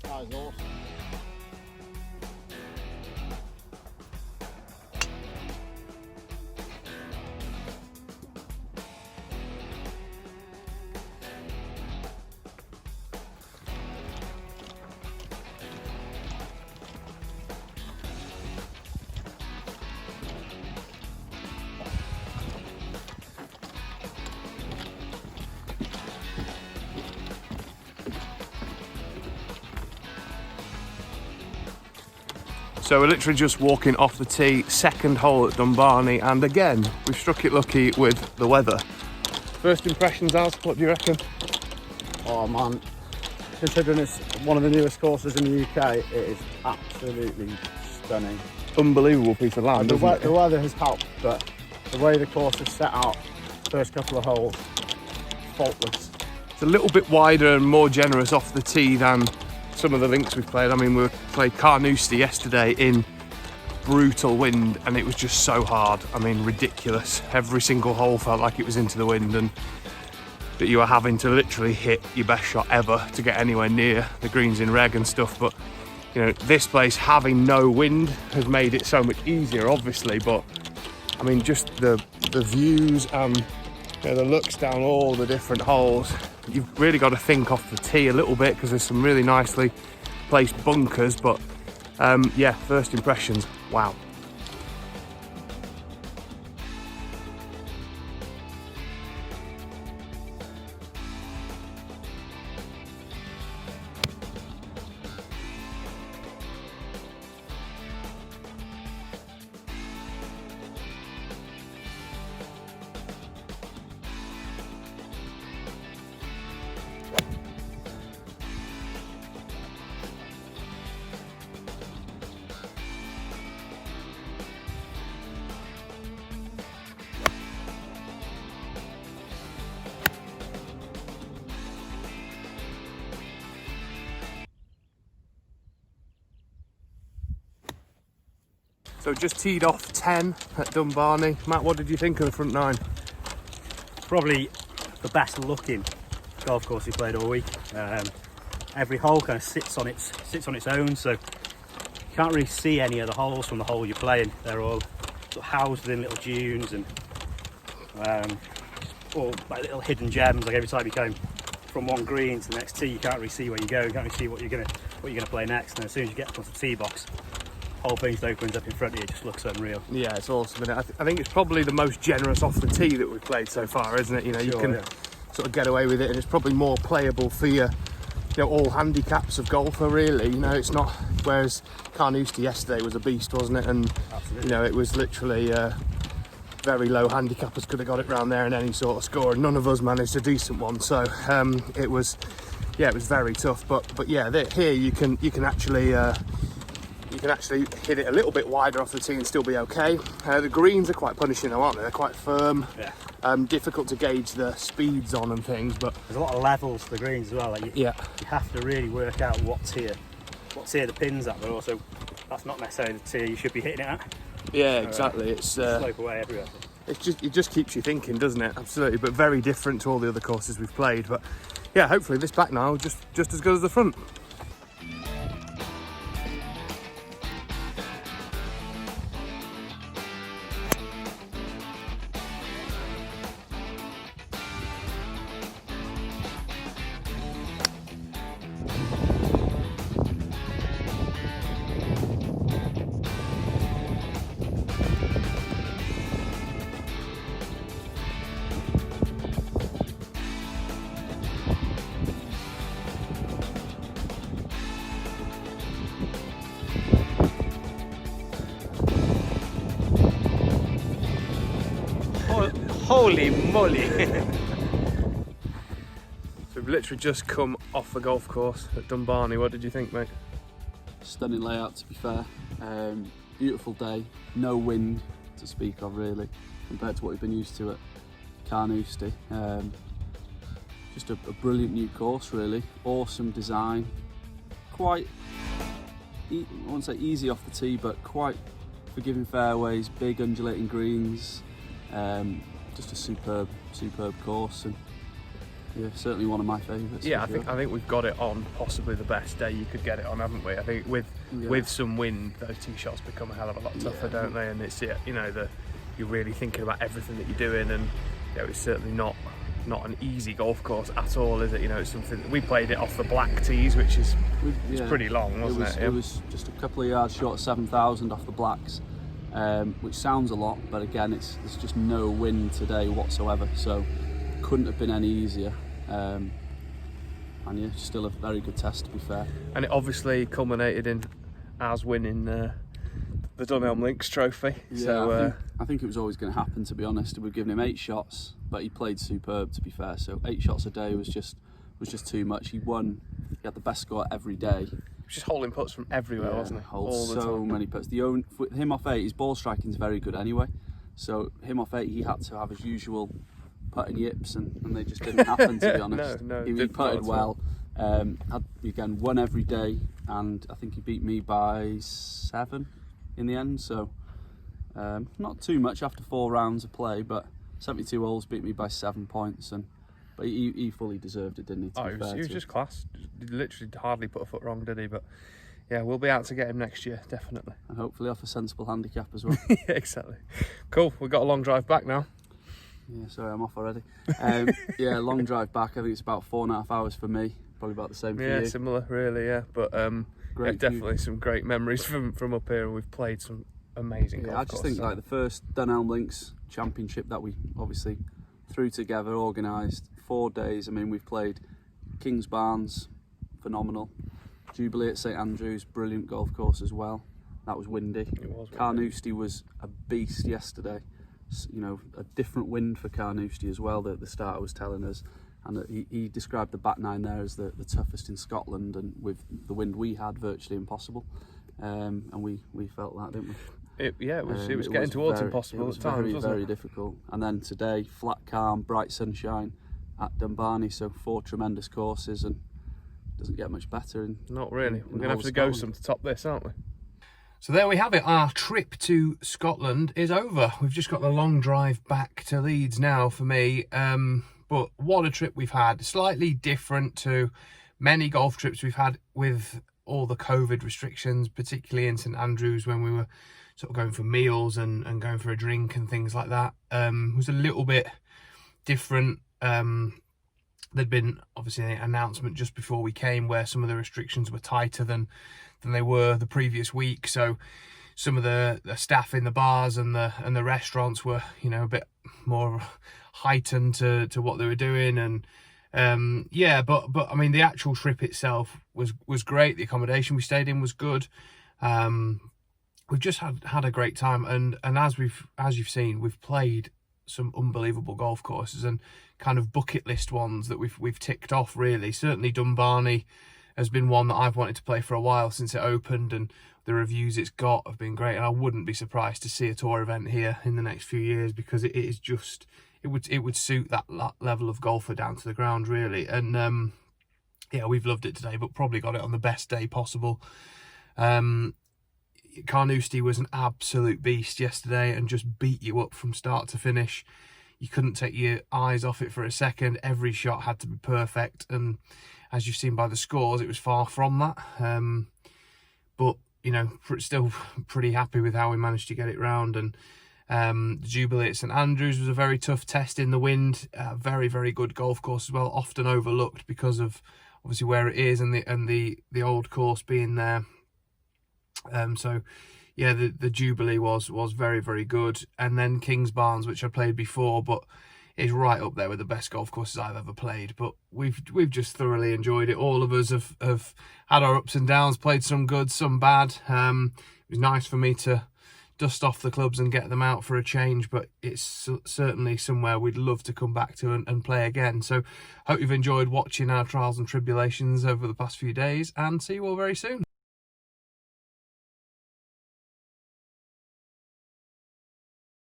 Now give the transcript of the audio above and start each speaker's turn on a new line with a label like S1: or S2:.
S1: That is awesome.
S2: So we're literally just walking off the tee, second hole at Dunbarnie, and again, we've struck it lucky with the weather. First impressions, Az, what do you reckon?
S1: Oh man, considering it's one of the newest courses in the UK, it is absolutely stunning.
S2: Unbelievable piece of land,
S1: The
S2: isn't it?
S1: weather has helped, but the way the course is set out, first couple of holes, faultless.
S2: It's a little bit wider and more generous off the tee than some of the links we've played. I mean, we played Carnoustie yesterday in brutal wind and it was just so hard. I mean, ridiculous. Every single hole felt like it was into the wind and that you were having to literally hit your best shot ever to get anywhere near the greens in reg and stuff. But you know, this place having no wind has made it so much easier, obviously. But I mean, just the views and the looks down all the different holes. You've really got to think off the tee a little bit because there's some really nicely placed bunkers. But yeah, first impressions, wow. So just teed off 10 at Dunbarnie. Matt, what did you think of the front nine?
S3: Probably the best looking golf course we played all week. Every hole kind of sits on its own, so you can't really see any of the holes from the hole you're playing. They're all sort of housed within little dunes and all like little hidden gems. Like every time you go from one green to the next tee, you can't really see where you go. You can't really see what you're gonna play next. And as soon as you get onto the tee box, whole thing just opens up in front of you. It just looks unreal.
S2: Yeah, it's awesome. And I think it's probably the most generous off the tee that we've played so far, isn't it? You know, you can sort of get away with it, and it's probably more playable for your, all handicaps of golfer. Really, it's not. Whereas Carnoustie yesterday was a beast, wasn't it? And
S3: Absolutely.
S2: it was literally very low handicappers could have got it round there in any sort of score, and none of us managed a decent one. So it was very tough. But yeah, here you can actually. You can actually hit it a little bit wider off the tee and still be okay. The greens are quite punishing though, aren't they? They're quite firm.
S3: Yeah.
S2: Difficult to gauge the speeds on and things, but
S3: there's a lot of levels to the greens as well. Like you have to really work out what tier the pin's at, but also that's not necessarily the tier you should be hitting it at.
S2: Yeah, exactly. It's
S3: slope away everywhere.
S2: It just keeps you thinking, doesn't it? Absolutely, but very different to all the other courses we've played. But yeah, hopefully this back now just as good as the front.
S3: Holy moly!
S2: So we've literally just come off the golf course at Dunbarnie. What did you think, mate?
S4: Stunning layout, to be fair. Beautiful day, no wind to speak of really, compared to what we've been used to at Carnoustie. Just a brilliant new course really, awesome design, quite, I won't say easy off the tee, but quite forgiving fairways, big undulating greens. Just a superb course, and yeah, certainly one of my favourites.
S2: Yeah,
S4: for sure.
S2: I think we've got it on possibly the best day you could get it on, haven't we? I think with some wind, those tee shots become a hell of a lot tougher, don't they? And it's, you know, you're really thinking about everything that you're doing, and you know, it's certainly not an easy golf course at all, is it? You know, it's something we played it off the black tees, which is it's pretty long, wasn't it?
S4: It was just a couple of yards short of 7,000 off the blacks, which sounds a lot, but again, there's just no wind today whatsoever, so couldn't have been any easier. And yeah, still a very good test, to be fair.
S2: And it obviously culminated in us winning the Dunelm Links Trophy.
S4: Yeah,
S2: So
S4: I think it was always going to happen, to be honest. We've given him 8 shots, but he played superb, to be fair. So 8 shots a day was just too much. He had the best score every day.
S2: just holding putts from everywhere, wasn't it?
S4: Holds so many putts. Him off 8, his ball striking is very good anyway. So him off 8, he had to have his usual putting yips, and they just didn't happen, to be honest.
S2: No,
S4: he putted well. Had again won every day, and I think he beat me by 7 in the end. So not too much after 4 rounds of play, but 72 holes, beat me by 7 points, but he fully deserved it, didn't he?
S2: He was just class. He literally hardly put a foot wrong, did he? But yeah, we'll be out to get him next year, definitely.
S4: And hopefully off a sensible handicap as well.
S2: Yeah, exactly. Cool, we've got a long drive back now.
S4: Yeah, sorry, I'm off already. Yeah, long drive back. I think it's about 4.5 hours for me. Probably about the same for you.
S2: Yeah, similar, really. Yeah, but yeah, definitely some great memories from up here, and we've played some amazing golf
S4: I just think like the first Dunelm Links Championship that we obviously threw together, organised 4 days. I mean, we've played Kings Barnes, phenomenal. Jubilee at St Andrews, brilliant golf course as well. That was windy.
S2: It was windy.
S4: Carnoustie was a beast yesterday. You know, a different wind for Carnoustie as well, that the starter was telling us. And he described the back nine there as the toughest in Scotland, and with the wind we had, virtually impossible. And we felt that, didn't we?
S2: It was getting towards impossible at times, wasn't it?
S4: Very difficult. And then today, flat, calm, bright sunshine at Dunbarnie, so 4 tremendous courses, and doesn't get much better.
S2: Not really. We're going to have to
S4: go
S2: go some to top this, aren't we? So there we have it. Our trip to Scotland is over. We've just got the long drive back to Leeds now for me. But what a trip we've had. Slightly different to many golf trips we've had with all the COVID restrictions, particularly in St Andrews when we were sort of going for meals and going for a drink and things like that. It was a little bit different. There'd been obviously an announcement just before we came where some of the restrictions were tighter than they were the previous week. So some of the staff in the bars and the restaurants were, you know, a bit more heightened to what they were doing. And yeah, but I mean, the actual trip itself was great. The accommodation we stayed in was good. We've just had a great time, and as you've seen, we've played some unbelievable golf courses and kind of bucket list ones that we've ticked off, really. Certainly Dunbarnie has been one that I've wanted to play for a while since it opened, and the reviews it's got have been great, and I wouldn't be surprised to see a tour event here in the next few years, because it is just it would suit that level of golfer down to the ground, really. And yeah, we've loved it today, but probably got it on the best day possible. Carnoustie was an absolute beast yesterday and just beat you up from start to finish. You couldn't take your eyes off it for a second. Every shot had to be perfect, and as you've seen by the scores, it was far from that. But you know, still pretty happy with how we managed to get it round. And the Jubilee at St Andrews was a very tough test in the wind. Very, very good golf course as well, often overlooked because of obviously where it is and the old course being there. So yeah, the Jubilee was very, very good. And then Kings Barnes, which I played before, but is right up there with the best golf courses I've ever played. But we've just thoroughly enjoyed it. All of us have had our ups and downs, played some good, some bad. It was nice for me to dust off the clubs and get them out for a change, but it's certainly somewhere we'd love to come back to and play again. So hope you've enjoyed watching our trials and tribulations over the past few days, and see you all very soon.